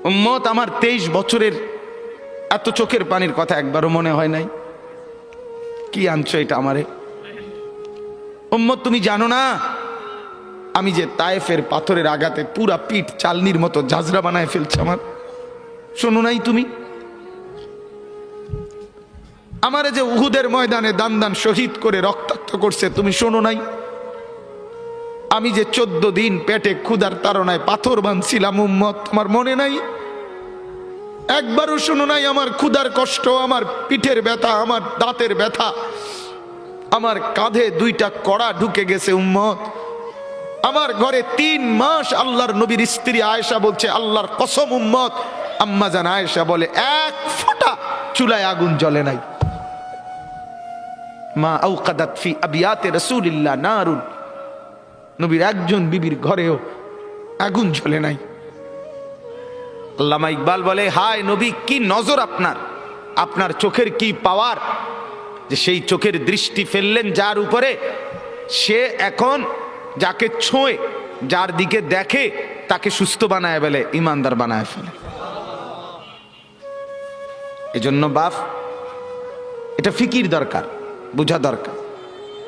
উম্মত, আমার 23 বছরের এত চোখের পানির কথা একবারও মনে হয় নাই? কি আনছো এটা আমারে? উম্মত, তুমি জানো না আমি যে তায়েফের পাথরের আঘাতে পুরা পিঠ চালনির মতো ঝাঁঝরা বানায় ফেলছে আমার? শোনো নাই তুমি? আমারে যে উহুদের ময়দানে দান দান শহীদ করে রক্তাক্ত করছে, তুমি শোনো নাই? আমি যে 14 দিন পেটে ক্ষুধার তাড়নায় পাথর বাঁধছিলাম, উম্মত, তোমার মনে নাই? একবারও শোনো নাই আমার ক্ষুধার কষ্ট, আমার পিঠের ব্যথা, আমার দাঁতের ব্যথা, আমার কাঁধে 2টা কড়া ঢুকে গেছে? উম্মত, আমার ঘরে 3 মাস আল্লাহর নবীর স্ত্রী আয়েশা বলছে, আল্লাহর কসম উম্মত, আম্মা জান আয়েশা বলে, 1 ফোঁটা চুলায় আগুন জ্বলে নাই। মা আওকাদাত ফি আবিয়াতে রাসূলিল্লাহ নারুন, নবীর একজন বিবির ঘরেও আগুন জ্বলে নাই। আল্লামা ইকবাল বলে, হায় নবী, কি নজর আপনার, আপনার চোখের কি পাওয়ার, যে সেই চোখের দৃষ্টি ফেললেন যার উপরে, সে এখন যাকে ছোঁয়, যার দিকে দেখে, তাকে সুস্থ বানায় ফেলে, ইমানদার বানায় ফেলে। এজন্য বাপ, এটা ফিকির দরকার, বোঝা দরকার।